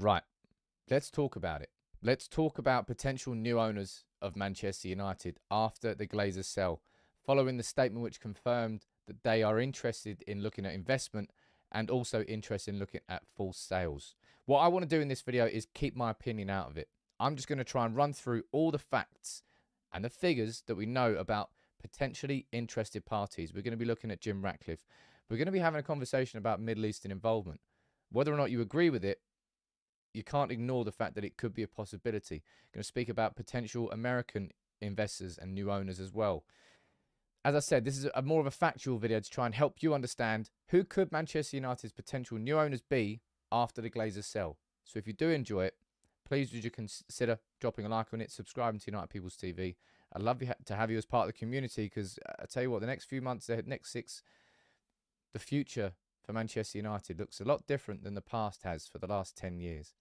Right. Let's talk about it. Let's talk about potential new owners of Manchester United after the Glazers sell, following the statement which confirmed that they are interested in looking at investment and also interested in looking at full sales. What I want to do in this video is keep my opinion out of it. I'm just going to try and run through all the facts and the figures that we know about potentially interested parties. We're going to be looking at Jim Ratcliffe. We're going to be having a conversation about Middle Eastern involvement. Whether or not you agree with it, you can't ignore the fact that it could be a possibility. I'm going to speak about potential American investors and new owners as well. As I said, this is more of a factual video to try and help you understand who could Manchester United's potential new owners be after the Glazers sell. So if you do enjoy it, please would you consider dropping a like on it, subscribing to United People's TV. I'd love to have you as part of the community because I tell you what, the next few months, the next 6, the future for Manchester United looks a lot different than the past has for the last 10 years.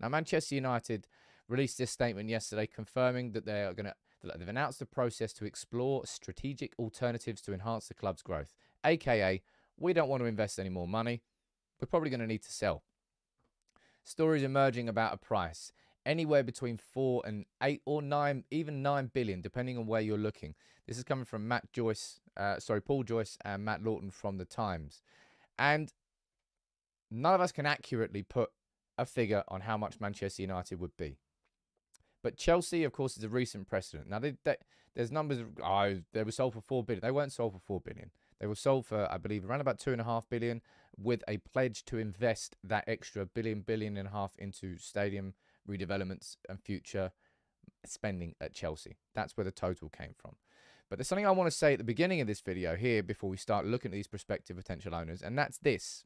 Now, Manchester United released this statement yesterday confirming that they've announced the process to explore strategic alternatives to enhance the club's growth. AKA, we don't want to invest any more money. We're probably going to need to sell. Stories emerging about a price anywhere between 4 and 8 or 9, even 9 billion, depending on where you're looking. This is coming from Paul Joyce and Matt Lawton from The Times. And none of us can accurately put a figure on how much Manchester United would be. But Chelsea, of course, is a recent precedent. Now, there's numbers. They were sold for 4 billion. They weren't sold for 4 billion. They were sold for, I believe, around about 2.5 billion, with a pledge to invest that extra billion and a half into stadium redevelopments and future spending at Chelsea. That's where the total came from. But there's something I want to say at the beginning of this video here before we start looking at these prospective potential owners, and that's this.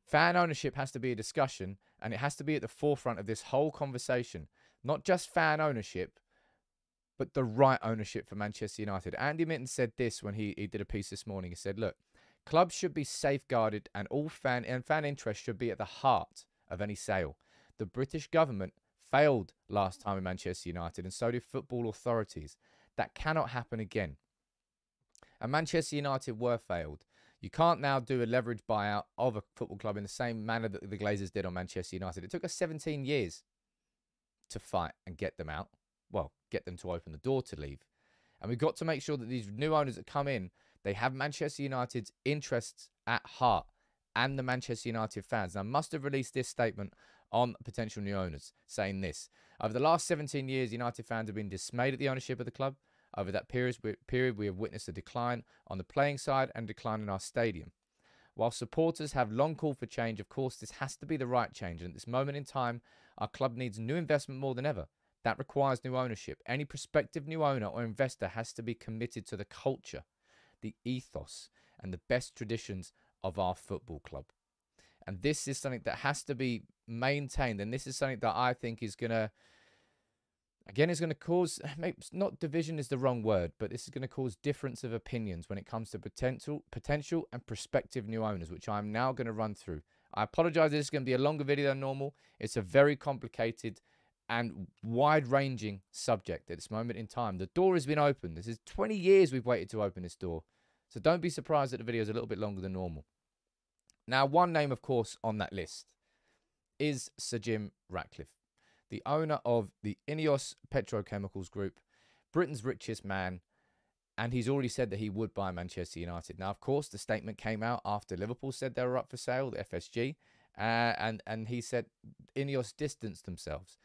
Fan ownership has to be a discussion, and it has to be at the forefront of this whole conversation. Not just fan ownership, but the right ownership for Manchester United. Andy Minton said this when he did a piece this morning. He said, look, clubs should be safeguarded and all fan interest should be at the heart of any sale. The British government failed last time in Manchester United, and so did football authorities. That cannot happen again. And Manchester United were failed. You can't now do a leverage buyout of a football club in the same manner that the Glazers did on Manchester United. It took us 17 years to fight and get them out. Well, get them to open the door to leave. And we've got to make sure that these new owners that come in, they have Manchester United's interests at heart and the Manchester United fans. Now, I must have released this statement on potential new owners, saying this. Over the last 17 years, United fans have been dismayed at the ownership of the club. Over that period, we have witnessed a decline on the playing side and decline in our stadium. While supporters have long called for change, of course, this has to be the right change. And at this moment in time, our club needs new investment more than ever. That requires new ownership. Any prospective new owner or investor has to be committed to the culture, the ethos, and the best traditions of our football club. And this is something that has to be maintained. And this is something that I think is going to, again, is going to cause, maybe not division is the wrong word, but this is going to cause difference of opinions when it comes to potential and prospective new owners, which I'm now going to run through. I apologize, this is going to be a longer video than normal. It's a very complicated and wide-ranging subject at this moment in time. The door has been opened. This is 20 years we've waited to open this door. So don't be surprised that the video is a little bit longer than normal. Now, one name, of course, on that list is Sir Jim Ratcliffe, the owner of the Ineos Petrochemicals Group, Britain's richest man, and he's already said that he would buy Manchester United. Now, of course, the statement came out after Liverpool said they were up for sale, the FSG, and he said Ineos distanced themselves.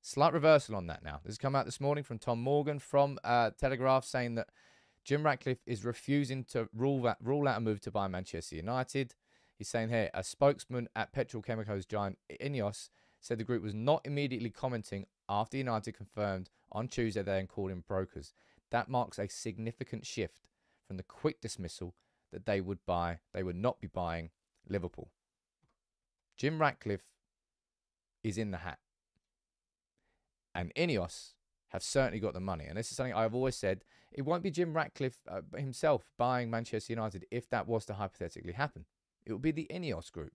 Slight reversal on that now. This has come out this morning from Tom Morgan from Telegraph saying that Jim Ratcliffe is refusing to rule out a move to buy Manchester United. He's saying here, a spokesman at petrochemicals giant Ineos said the group was not immediately commenting after United confirmed on Tuesday they had called in brokers. That marks a significant shift from the quick dismissal that they would not be buying Liverpool. Jim Ratcliffe is in the hat. And Ineos have certainly got the money. And this is something I've always said. It won't be Jim Ratcliffe himself buying Manchester United if that was to hypothetically happen. It will be the Ineos group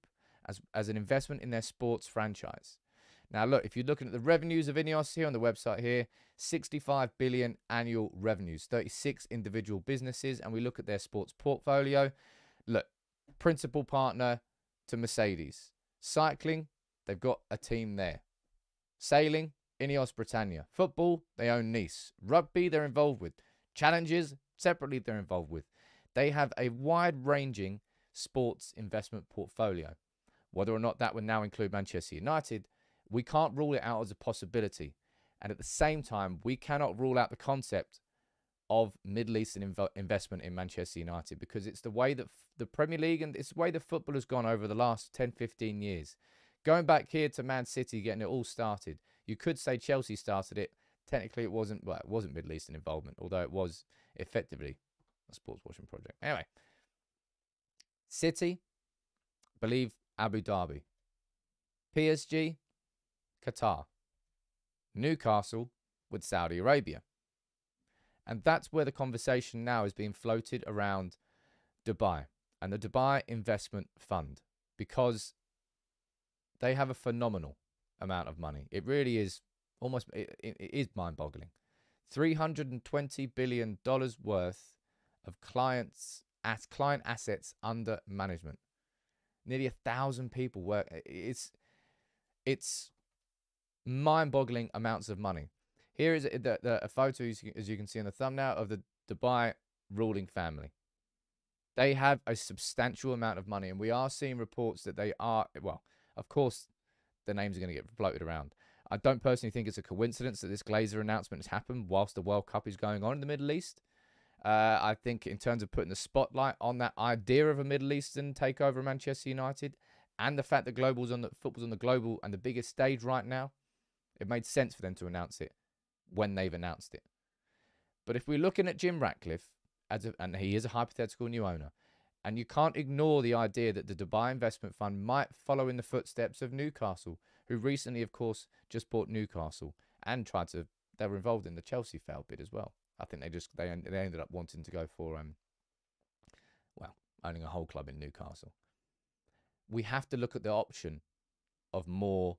as an investment in their sports franchise. Now, look, if you're looking at the revenues of Ineos here on the website here, 65 billion annual revenues, 36 individual businesses, and we look at their sports portfolio. Look, principal partner to Mercedes, Cycling, they've got a team there. Sailing, Ineos Britannia. Football, they own Nice. Rugby, they're involved with. Challenges, separately, they're involved with. They have a wide-ranging sports investment portfolio. Whether or not that would now include Manchester United, we can't rule it out as a possibility. And at the same time, we cannot rule out the concept of Middle Eastern investment in Manchester United, because it's the way that the Premier League and it's the way the football has gone over the last 10, 15 years. Going back here to Man City, getting it all started. You could say Chelsea started it. Technically, it wasn't Middle Eastern involvement, although it was effectively a sports washing project. Anyway, City, believe Abu Dhabi. PSG, Qatar. Newcastle with Saudi Arabia. And that's where the conversation now is being floated around Dubai and the Dubai Investment Fund, because they have a phenomenal amount of money. It really is it is mind-boggling. $320 billion worth of client assets under management. Nearly 1,000 people work. It's mind-boggling amounts of money. Here is a photo, as you can see in the thumbnail, of the Dubai ruling family. They have a substantial amount of money, and we are seeing reports that they are, well, of course, the names are going to get floated around. I don't personally think it's a coincidence that this Glazer announcement has happened whilst the World Cup is going on in the Middle East. I think in terms of putting the spotlight on that idea of a Middle Eastern takeover of Manchester United, and the fact that football's on the global and the biggest stage right now, it made sense for them to announce it when they've announced it. But if we're looking at Jim Ratcliffe, and he is a hypothetical new owner, and you can't ignore the idea that the Dubai Investment Fund might follow in the footsteps of Newcastle, who recently, of course, just bought Newcastle and they were involved in the Chelsea failed bid as well. I think they ended up wanting to go for, owning a whole club in Newcastle. We have to look at the option of more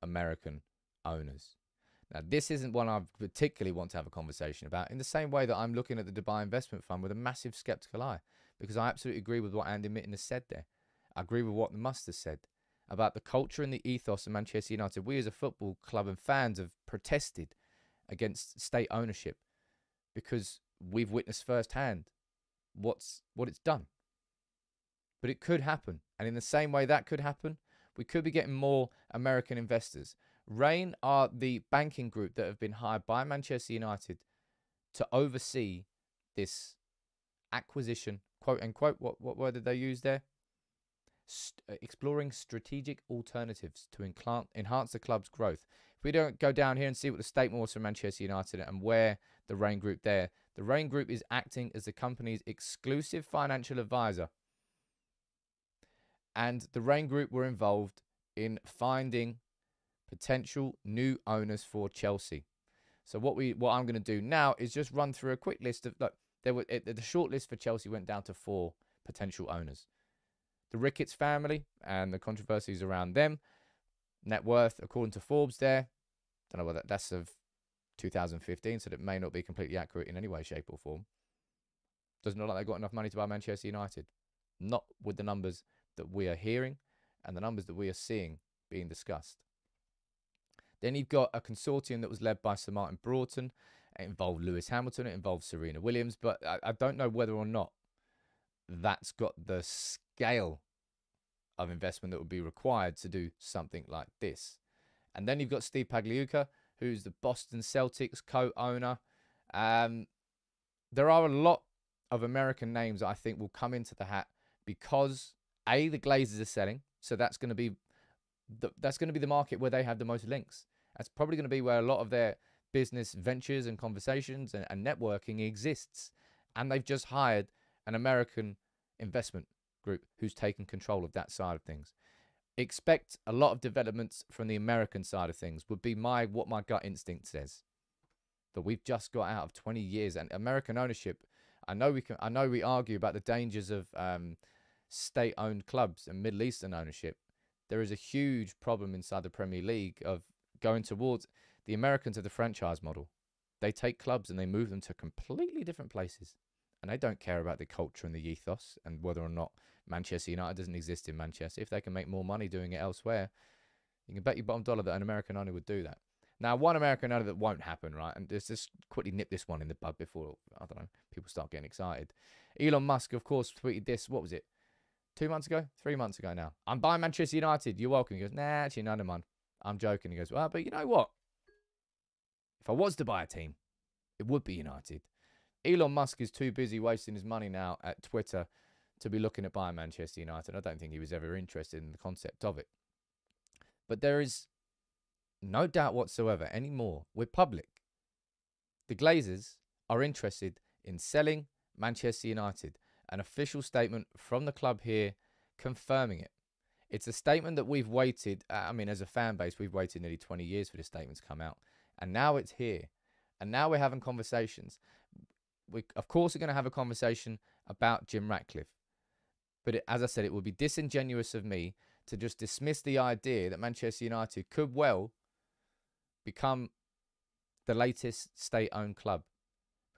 American owners. Now, this isn't one I particularly want to have a conversation about, in the same way that I'm looking at the Dubai Investment Fund with a massive skeptical eye, because I absolutely agree with what Andy Mitten has said there. I agree with what the Must has said about the culture and the ethos of Manchester United. We as a football club and fans have protested against state ownership because we've witnessed firsthand what it's done. But it could happen. And in the same way that could happen, we could be getting more American investors. Rain are the banking group that have been hired by Manchester United to oversee this acquisition, quote unquote. What word did they use there? Exploring strategic alternatives to enhance the club's growth. If we don't go down here and see what the statement was from Manchester United and where the Rain Group there, the Rain Group is acting as the company's exclusive financial advisor. And the Rain Group were involved in finding potential new owners for Chelsea. So what I'm going to do now is just run through a quick list of, look, the short list for Chelsea went down to 4 potential owners. The Ricketts family and the controversies around them. Net worth, according to Forbes there, don't know whether that's of 2015, so that may not be completely accurate in any way, shape or form. Doesn't look like they've got enough money to buy Manchester United. Not with the numbers that we are hearing and the numbers that we are seeing being discussed. Then you've got a consortium that was led by Sir Martin Broughton. It involved Lewis Hamilton. It involved Serena Williams. But I don't know whether or not that's got the scale of investment that would be required to do something like this. And then you've got Steve Pagliuca, who's the Boston Celtics co-owner. There are a lot of American names I think will come into the hat because, A, the Glazers are selling. So that's going to be the market where they have the most links. That's probably going to be where a lot of their business ventures and conversations and networking exists. And they've just hired an American investment group who's taken control of that side of things. Expect a lot of developments from the American side of things would be what my gut instinct says. That we've just got out of 20 years and American ownership. I know we argue about the dangers of state-owned clubs and Middle Eastern ownership. There is a huge problem inside the Premier League of going towards the Americans of the franchise model. They take clubs and they move them to completely different places. And they don't care about the culture and the ethos and whether or not Manchester United doesn't exist in Manchester. If they can make more money doing it elsewhere, you can bet your bottom dollar that an American owner would do that. Now, one American owner that won't happen, right? And just quickly nip this one in the bud before, I don't know, people start getting excited. Elon Musk, of course, tweeted this, what was it? 2 months ago? 3 months ago now. I'm buying Manchester United. You're welcome. He goes, nah, actually, none of mine. I'm joking. He goes, well, but you know what? If I was to buy a team, it would be United. Elon Musk is too busy wasting his money now at Twitter to be looking at buying Manchester United. I don't think he was ever interested in the concept of it. But there is no doubt whatsoever anymore. We're public. The Glazers are interested in selling Manchester United. An official statement from the club here confirming it. It's a statement that we've waited, as a fan base, we've waited nearly 20 years for this statement to come out. And now it's here. And now we're having conversations. We, of course, are going to have a conversation about Jim Ratcliffe. But as I said, it would be disingenuous of me to just dismiss the idea that Manchester United could well become the latest state-owned club.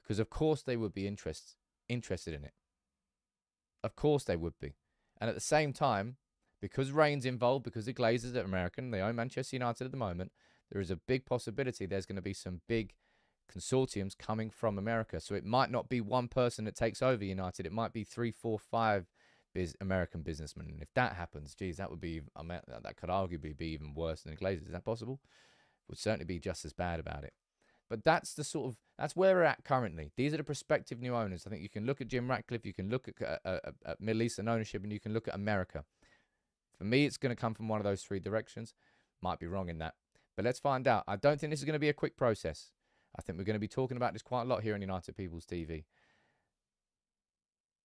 Because, of course, they would be interested in it. Of course they would be. And at the same time, because Rain's involved, because the Glazers are American, they own Manchester United at the moment, there is a big possibility there's going to be some big consortiums coming from America. So it might not be one person that takes over United. It might be 3, 4, 5 American businessmen. And if that happens, geez, that would be, that could arguably be even worse than the Glazers. Is that possible? Would certainly be just as bad about it. But that's that's where we're at currently. These are the prospective new owners. I think you can look at Jim Ratcliffe, you can look at Middle Eastern ownership, and you can look at America. For me, it's going to come from one of those 3 directions. Might be wrong in that. But let's find out. I don't think this is going to be a quick process. I think we're going to be talking about this quite a lot here on United People's TV.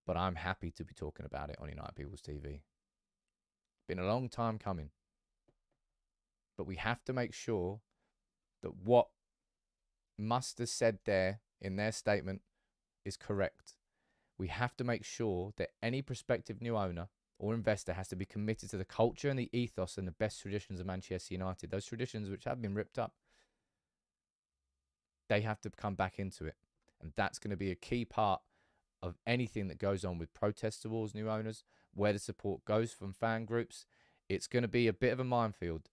But I'm happy to be talking about it on United People's TV. Been a long time coming. But we have to make sure that what Must has said there in their statement is correct. We have to make sure that any prospective new owner or investor has to be committed to the culture and the ethos and the best traditions of Manchester United. Those traditions which have been ripped up, they have to come back into it. And that's going to be a key part of anything that goes on with protests towards new owners, where the support goes from fan groups. It's going to be a bit of a minefield.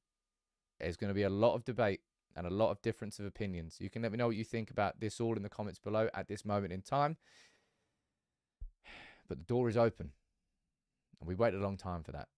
There's going to be a lot of debate and a lot of difference of opinions. You can let me know what you think about this all in the comments below at this moment in time. But the door is open. And we waited a long time for that.